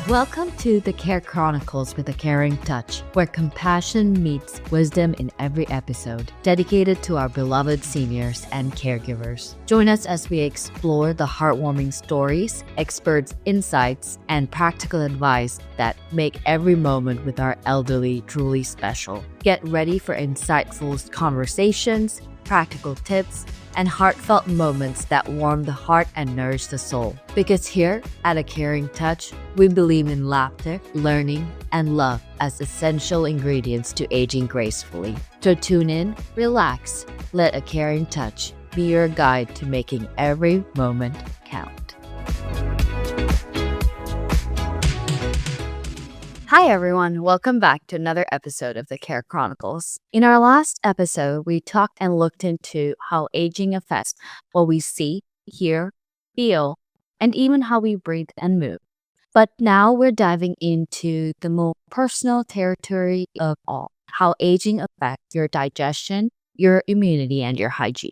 Welcome to the Care Chronicles with a Caring Touch, where compassion meets wisdom in every episode, dedicated to our beloved seniors and caregivers. Join us as we explore the heartwarming stories, experts' insights, and practical advice that make every moment with our elderly truly special. Get ready for insightful conversations, practical tips, and heartfelt moments that warm the heart and nourish the soul. Because here at A Caring Touch, we believe in laughter, learning, and love as essential ingredients to aging gracefully. So tune in, relax, let A Caring Touch be your guide to making every moment count. Hi everyone, welcome back to another episode of the Care Chronicles. In our last episode, we talked and looked into how aging affects what we see, hear, feel, and even how we breathe and move. But now we're diving into the more personal territory of all, how aging affects your digestion, your immunity, and your hygiene.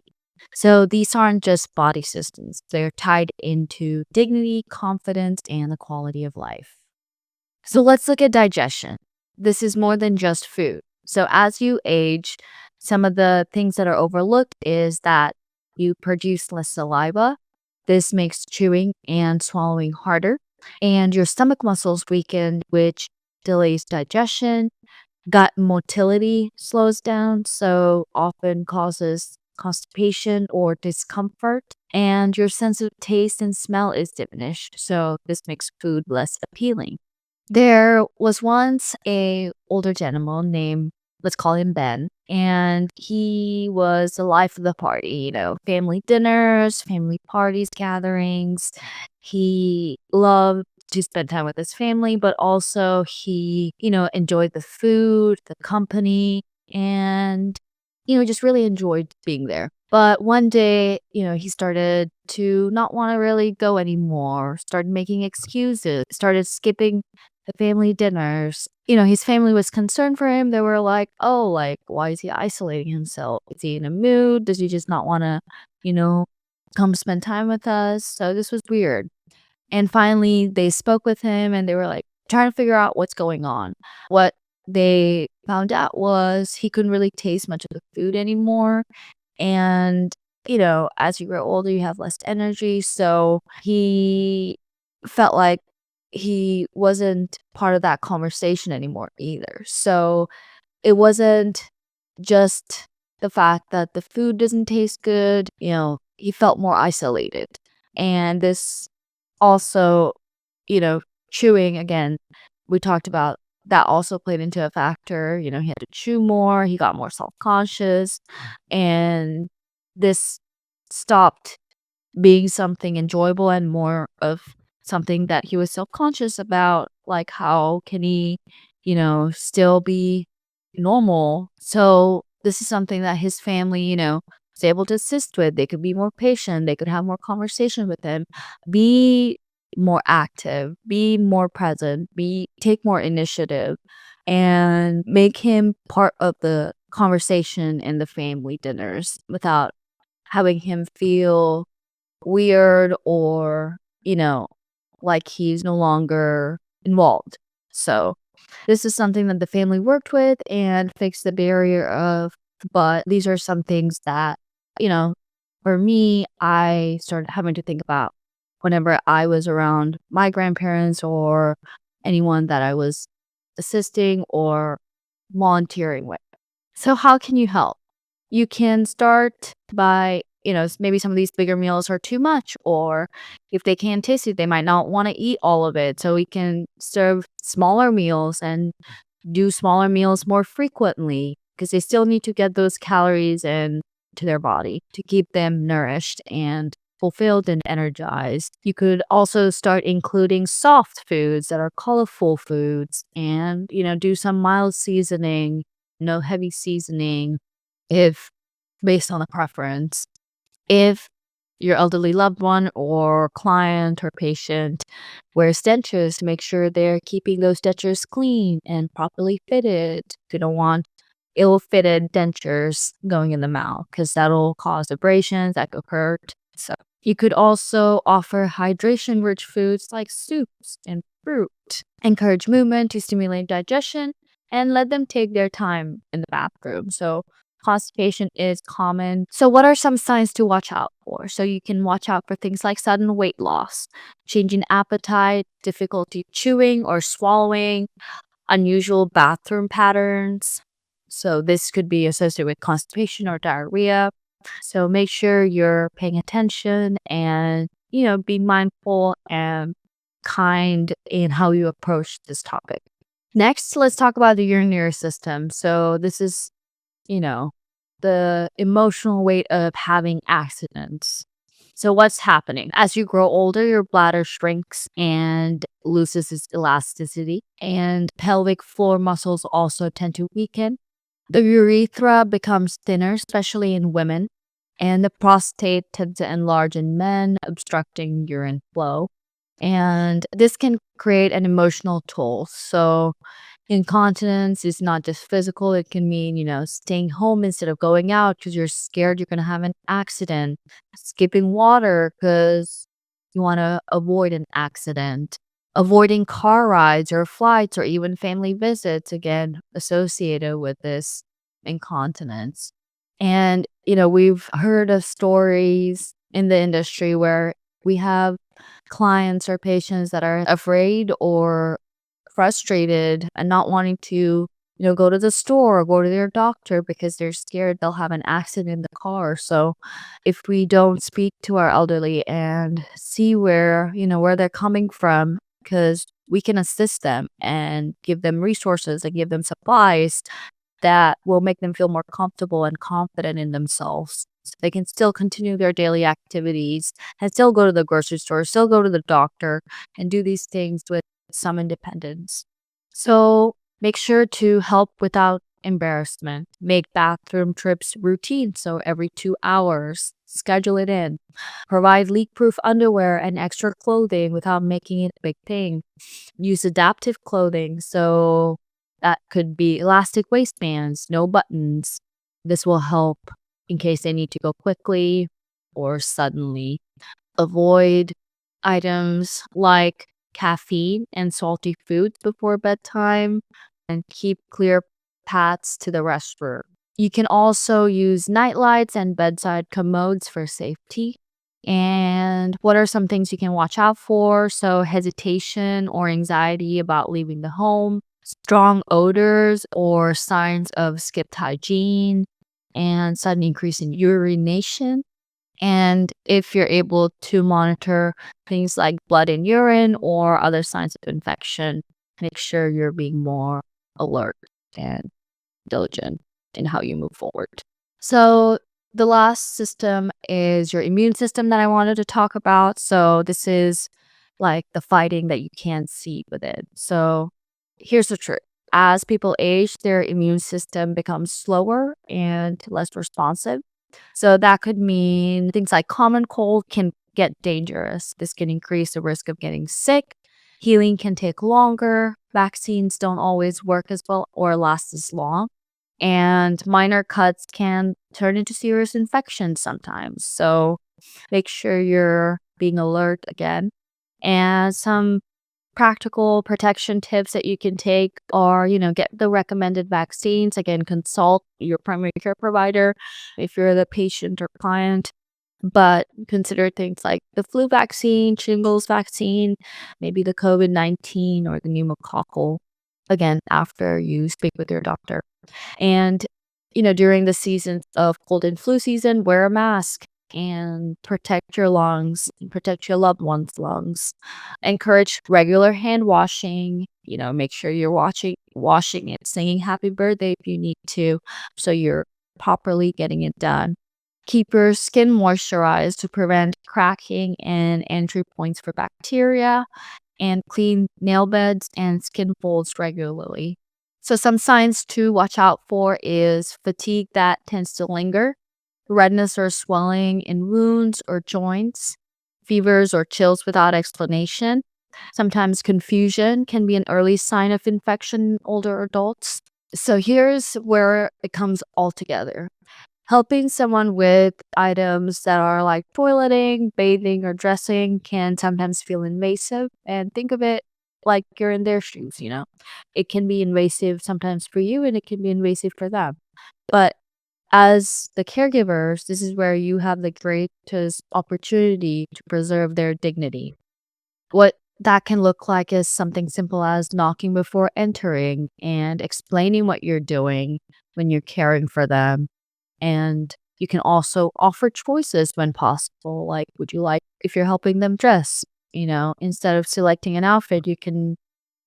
So these aren't just body systems, they're tied into dignity, confidence, and the quality of life. So let's look at digestion. This is more than just food. So as you age, some of the things that are overlooked is that you produce less saliva. This makes chewing and swallowing harder. And your stomach muscles weaken, which delays digestion. Gut motility slows down, so often causes constipation or discomfort. And your sense of taste and smell is diminished, so this makes food less appealing. There was once a older gentleman named, let's call him Ben, and he was the life of the party, family dinners, family parties, gatherings. He loved to spend time with his family, but also he, enjoyed the food, the company, and, just really enjoyed being there. But one day, he started to not want to really go anymore, started making excuses, started skipping the family dinners. His family was concerned for him. They were like, oh, why is he isolating himself? Is he in a mood? Does he just not want to, come spend time with us? So this was weird. And finally, they spoke with him and they were like trying to figure out what's going on. What they found out was he couldn't really taste much of the food anymore. And, as you grow older, you have less energy. So he felt like he wasn't part of that conversation anymore either. So it wasn't just the fact that the food doesn't taste good, he felt more isolated. And this also, chewing again, we talked about that also played into a factor. He had to chew more, he got more self-conscious, and this stopped being something enjoyable and more of something that he was self-conscious about, like how can he, still be normal. So this is something that his family, was able to assist with. They could be more patient, they could have more conversation with him, be more active, be more present, take more initiative, and make him part of the conversation in the family dinners without having him feel weird or, like he's no longer involved. So this is something that the family worked with and fixed the barrier of, but these are some things that, for me, I started having to think about whenever I was around my grandparents or anyone that I was assisting or volunteering with. So how can you help? You can start by, maybe some of these bigger meals are too much, or if they can't taste it, they might not want to eat all of it. So we can serve smaller meals and do smaller meals more frequently because they still need to get those calories in to their body to keep them nourished and fulfilled and energized. You could also start including soft foods that are colorful foods and, do some mild seasoning, no heavy seasoning, if based on a preference. If your elderly loved one or client or patient wears dentures, to make sure they're keeping those dentures clean and properly fitted. You don't want ill-fitted dentures going in the mouth because that'll cause abrasions that could hurt. So you could also offer hydration-rich foods like soups and fruit. Encourage movement to stimulate digestion and let them take their time in the bathroom. So, constipation is common. So, what are some signs to watch out for? So, you can watch out for things like sudden weight loss, changing appetite, difficulty chewing or swallowing, unusual bathroom patterns. So, this could be associated with constipation or diarrhea. So, make sure you're paying attention and, be mindful and kind in how you approach this topic. Next, let's talk about the urinary system. So, this is, you know, the emotional weight of having accidents. So, what's happening? As you grow older, your bladder shrinks and loses its elasticity, and pelvic floor muscles also tend to weaken. The urethra becomes thinner, especially in women, and the prostate tends to enlarge in men, obstructing urine flow. And this can create an emotional toll. So, incontinence is not just physical, it can mean, staying home instead of going out because you're scared you're going to have an accident, skipping water because you want to avoid an accident, avoiding car rides or flights or even family visits, again, associated with this incontinence. And, we've heard of stories in the industry where we have clients or patients that are afraid or frustrated and not wanting to, go to the store or go to their doctor because they're scared they'll have an accident in the car. So if we don't speak to our elderly and see where they're coming from, because we can assist them and give them resources and give them supplies that will make them feel more comfortable and confident in themselves. So they can still continue their daily activities and still go to the grocery store, still go to the doctor, and do these things with some independence. So make sure to help without embarrassment. Make bathroom trips routine. So every 2 hours, schedule it in. Provide leak proof underwear and extra clothing without making it a big thing. Use adaptive clothing. So that could be elastic waistbands, no buttons. This will help in case they need to go quickly or suddenly. Avoid items like caffeine and salty foods before bedtime and keep clear paths to the restroom. You can also use night lights and bedside commodes for safety. And what are some things you can watch out for? So, hesitation or anxiety about leaving the home, strong odors or signs of skipped hygiene, and sudden increase in urination. And if you're able to monitor things like blood in urine or other signs of infection, make sure you're being more alert and diligent in how you move forward. So, the last system is your immune system that I wanted to talk about. So, this is like the fighting that you can't see with it. So, here's the truth. As people age, their immune system becomes slower and less responsive. So that could mean things like common cold can get dangerous. This can increase the risk of getting sick. Healing can take longer. Vaccines don't always work as well or last as long. And minor cuts can turn into serious infections sometimes. So make sure you're being alert again. And some practical protection tips that you can take are, get the recommended vaccines. Again, consult your primary care provider if you're the patient or client. But consider things like the flu vaccine, shingles vaccine, maybe the COVID-19 or the pneumococcal. Again, after you speak with your doctor. And, during the seasons of cold and flu season, wear a mask and protect your lungs and protect your loved ones' lungs. Encourage regular hand washing. Make sure you're washing it, singing happy birthday if you need to, so you're properly getting it done. Keep your skin moisturized to prevent cracking and entry points for bacteria, and clean nail beds and skin folds regularly. So some signs to watch out for is fatigue that tends to linger, redness or swelling in wounds or joints, fevers or chills without explanation. Sometimes confusion can be an early sign of infection in older adults. So here's where it comes all together. Helping someone with items that are like toileting, bathing, or dressing can sometimes feel invasive. And think of it like you're in their shoes, you know? It can be invasive sometimes for you and it can be invasive for them. But as the caregivers, this is where you have the greatest opportunity to preserve their dignity. What that can look like is something simple as knocking before entering and explaining what you're doing when you're caring for them. And you can also offer choices when possible. Like, would you like, if you're helping them dress, instead of selecting an outfit, you can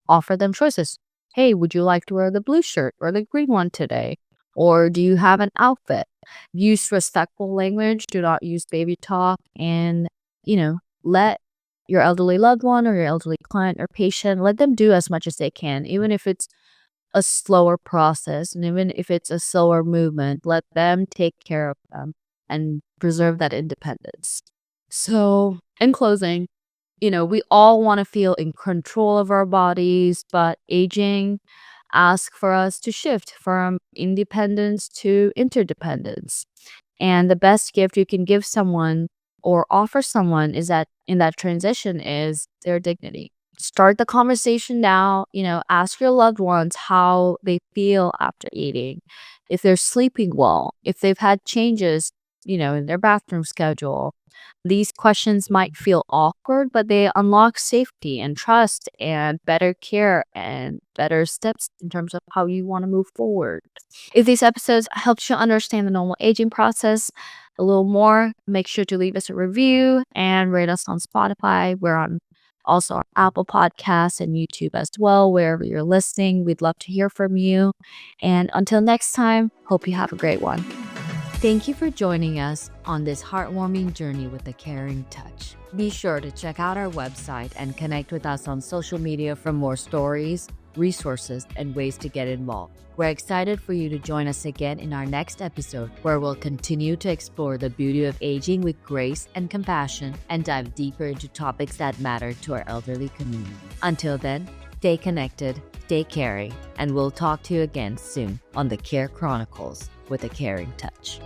offer them choices. Hey, would you like to wear the blue shirt or the green one today? Or do you have an outfit? Use respectful language. Do not use baby talk. And, let your elderly loved one or your elderly client or patient, let them do as much as they can, even if it's a slower process and even if it's a slower movement, let them take care of them and preserve that independence. So, in closing, we all want to feel in control of our bodies, but aging asks for us to shift from independence to interdependence. And the best gift you can give someone or offer someone is that in that transition is their dignity. Start the conversation now, ask your loved ones how they feel after eating, if they're sleeping well, if they've had changes, in their bathroom schedule. These questions might feel awkward, but they unlock safety and trust and better care and better steps in terms of how you want to move forward. If these episodes helped you understand the normal aging process a little more, make sure to leave us a review and rate us on Spotify. We're on also on Apple Podcasts and YouTube as well, wherever you're listening. We'd love to hear from you. And until next time, hope you have a great one. Thank you for joining us on this heartwarming journey with a caring touch. Be sure to check out our website and connect with us on social media for more stories, resources, and ways to get involved. We're excited for you to join us again in our next episode, where we'll continue to explore the beauty of aging with grace and compassion and dive deeper into topics that matter to our elderly community. Until then, stay connected, stay caring, and we'll talk to you again soon on the Care Chronicles with a caring touch.